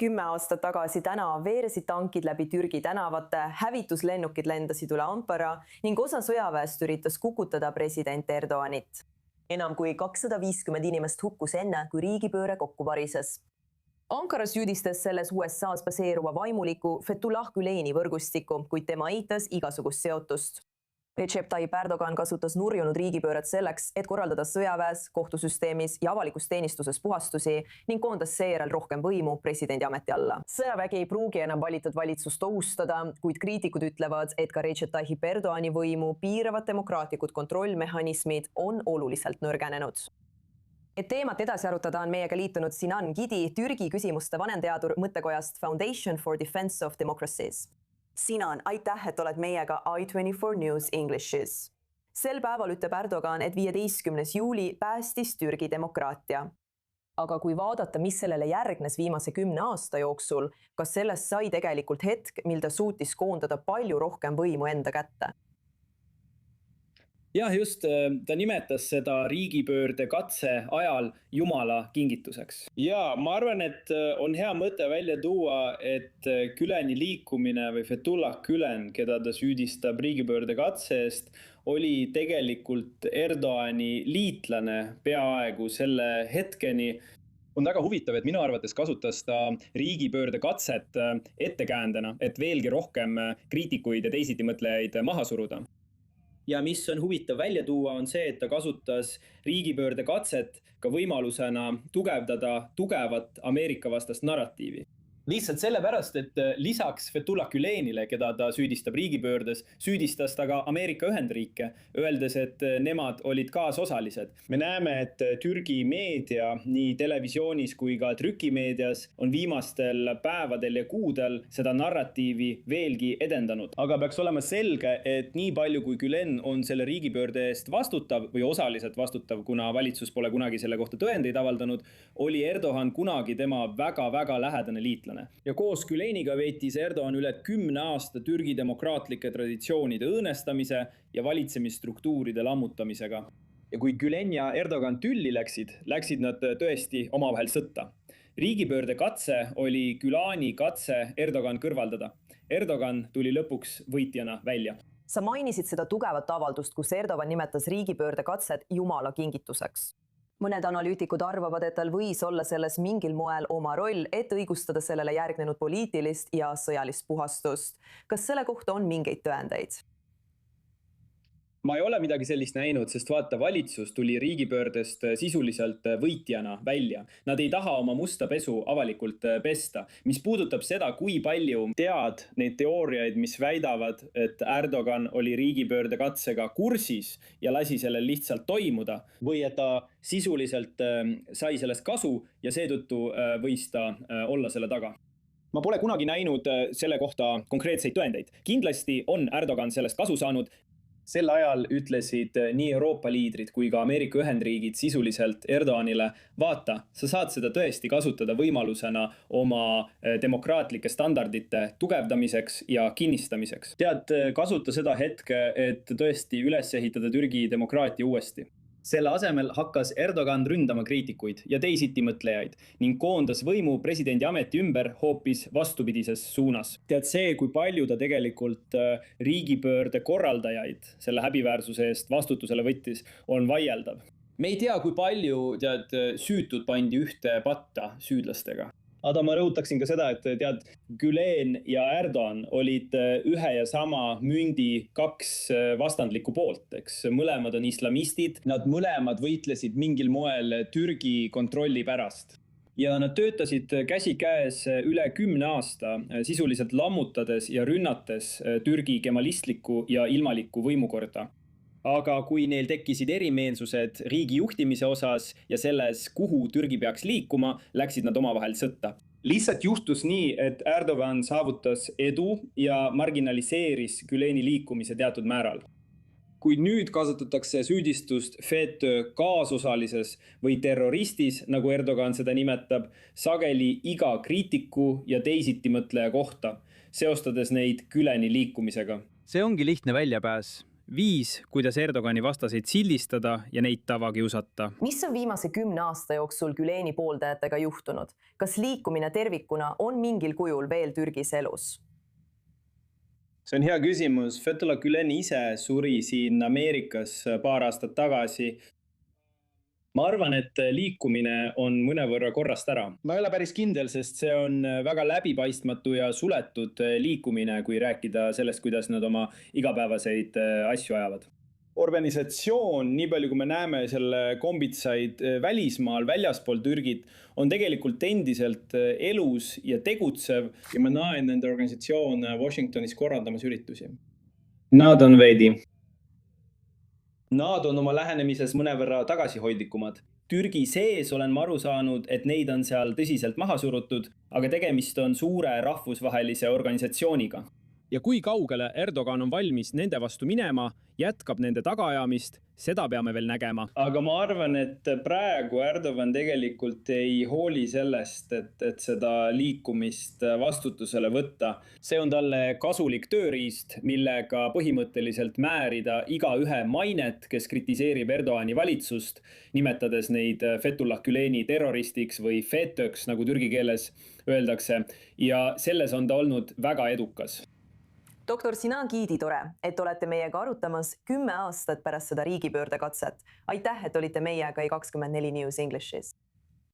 10 aastat tagasi täna veeresid tankid läbi Türgi tänavate, hävituslennukid lendasid üle Ankara ning osa sõjaväest üritas kukutada president Erdoğanit. Enam kui 250 inimest hukkus enne, kui riigipööre kokku varises. Ankara süüdistas selles USA's baseeruva vaimuliku Fethullah Güleni võrgustiku, kuid tema eitas igasugust seotust. Recep Tayyip Erdoğan kasutas nurjunud riigipööret selleks, et korraldada sõjaväes, kohtusüsteemis ja avalikus teenistuses puhastusi ning koondas seejärel rohkem võimu presidendi ameti alla. Sõjavägi ei pruugi enam valitud valitsust ohustada, kuid kriitikud ütlevad, et ka Recep Tayyip Erdoğani võimu piiravad demokraatlikud kontrollmehhanismid on oluliselt nõrgenenud. Et teemat edasi arutada on meiega liitunud Sinan Gidi, Türgi küsimuste vanemteadur mõttekojast Foundation for Defense of Democracies. Sinan, aitäh, et oled meiega i24 News Englishis. Sel päeval ütleb Erdoğan, et 15. juuli päästis Türgi demokraatia. Aga kui vaadata, mis sellele järgnes viimase 10 aasta jooksul, kas sellest sai tegelikult hetk, mil ta suutis koondada palju rohkem võimu enda kätte? Jah, just, ta nimetas seda riigipöörde katse ajal Jumala kingituseks. Ja ma arvan, et on hea mõte välja tuua, et Güleni liikumine või Fethullah Gülen, keda ta süüdistab riigipöörde katse eest, oli tegelikult Erdoğani liitlane peaaegu selle hetkeni. On väga huvitav, et minu arvates kasutas ta riigipöörde katset ettekäändena, et veelgi rohkem kriitikuid ja teisitimõtlejaid maha suruda. Ja mis on huvitav välja tuua on see, et ta kasutas riigipöörde katset ka võimalusena tugevdada tugevat Ameerika vastast narratiivi. Lihtsalt sellepärast, et lisaks Fethullah Gülenile, keda ta süüdistab riigipöördes, süüdistas ta ka Ameerika Ühendriike, öeldes, et nemad olid kaasosalised. Me näeme, et Türgi meedia nii televisioonis kui ka trükimeedias on viimastel päevadel ja kuudel seda narratiivi veelgi edendanud. Aga peaks olema selge, et nii palju kui Gülen on selle riigipöörde eest vastutav või osaliselt vastutav, kuna valitsus pole kunagi selle kohta tõendeid avaldanud, oli Erdoğan kunagi tema väga-väga lähedane liitlane. Ja koos Güleniga veetis Erdoğan üle 10 aasta Türgi demokraatlike traditsioonide õõnestamise ja valitsemisstruktuuride lammutamisega. Ja kui Gülen ja Erdoğan tülli läksid nad tõesti omavahel sõtta. Riigipöörde katse oli Gülani katse Erdoğan kõrvaldada. Erdoğan tuli lõpuks võitjana välja. Sa mainisid seda tugevat avaldust, kus Erdoğan nimetas riigipöörde katset Jumala kingituseks. Mõned analüütikud arvavad, et tal võis olla selles mingil moel oma roll, et õigustada sellele järgnenud poliitilist ja sõjalist puhastust. Kas selle kohta on mingeid tõendeid? Ma ei ole midagi sellist näinud, sest vaata, valitsus tuli riigipöördest sisuliselt võitjana välja. Nad ei taha oma musta pesu avalikult pesta. Mis puudutab seda, kui palju tead neid teooriaid, mis väidavad, et Erdoğan oli riigipöörde katsega kursis ja lasi sellel lihtsalt toimuda, või et ta sisuliselt sai sellest kasu ja seetõttu võis ta olla selle taga. Ma pole kunagi näinud selle kohta konkreetseid tõendeid. Kindlasti on Erdoğan sellest kasu saanud. Sel ajal ütlesid nii Euroopa liidrid kui ka Ameerika Ühendriigid sisuliselt Erdoğanile, vaata, sa saad seda tõesti kasutada võimalusena oma demokraatlike standardite tugevdamiseks ja kinnistamiseks. Tead, kasuta seda hetke, et tõesti üles ehitada Türgi demokraatia uuesti. Selle asemel hakkas Erdoğan ründama kriitikuid ja teisiti mõtlejaid ning koondas võimu presidendi ameti ümber hoopis vastupidises suunas. Tead, see, kui palju ta tegelikult riigipöörde korraldajaid selle häbiväärsuse eest vastutusele võttis, on vaieldav. Me ei tea, kui palju süütud pandi ühte patta süüdlastega. Aga ma rõhutaksin ka seda, et tead, Gülen ja Erdoğan olid ühe ja sama mündi kaks vastandlikku poolt, eks. Mõlemad on islamistid, nad mõlemad võitlesid mingil moel Türgi kontrolli pärast. Ja nad töötasid käsikäes üle 10 aasta, sisuliselt lammutades ja rünnates Türgi kemalistlikku ja ilmalikku võimukorda. Aga kui neil tekkisid erimeelsused riigi juhtimise osas ja selles, kuhu Türgi peaks liikuma, läksid nad omavahel sõtta. Lihtsalt juhtus nii, et Erdoğan saavutas edu ja marginaliseeris Güleni liikumise teatud määral. Kui nüüd kasutatakse süüdistust FETÖ kaasosalises või terroristis, nagu Erdoğan seda nimetab, sageli iga kriitiku ja teisitimõtleja kohta, seostades neid Güleni liikumisega. See ongi lihtne väljapääs. viis, kuidas Erdogani vastaseid sildistada ja neid tavakiusata. Mis on viimase 10 aasta jooksul Güleni pooldajatega juhtunud? Kas liikumine tervikuna on mingil kujul veel Türgis elus? See on hea küsimus. Fethullah Gülen ise suri siin Ameerikas paar aastat tagasi. Ma arvan, et liikumine on mõnevõrra korrast ära. Ma ei ole päris kindel, sest see on väga läbipaistmatu ja suletud liikumine, kui rääkida sellest, kuidas nad oma igapäevaseid asju ajavad. Organisatsioon, nii palju kui me näeme selle kombitsaid välismaal, väljaspool Türgit, on tegelikult endiselt elus ja tegutsev ja ma näen nende organisatsioon Washingtonis korraldamas üritusi. Nad on veidi. Nad on oma lähenemises mõnevõrra tagasihoidlikumad. Türgi sees olen ma aru saanud, et neid on seal tõsiselt maha surutud, aga tegemist on suure rahvusvahelise organisatsiooniga. Ja kui kaugele Erdogan on valmis nende vastu minema, jätkab nende tagaajamist, seda peame veel nägema. Aga ma arvan, et praegu Erdogan tegelikult ei hooli sellest, et seda liikumist vastutusele võtta. See on talle kasulik tööriist, millega põhimõtteliselt määrida igaühe mainet, kes kritiseerib Erdogani valitsust, nimetades neid Fethullah Güleni terroristiks või FETÖks, nagu türgi keeles öeldakse. Ja selles on ta olnud väga edukas. Doktor Sinan Kiidi tore, et olete meiega arutamas 10 aastat pärast seda riigipöördekatset. Aitäh, et olite meiega i24 News Englishis.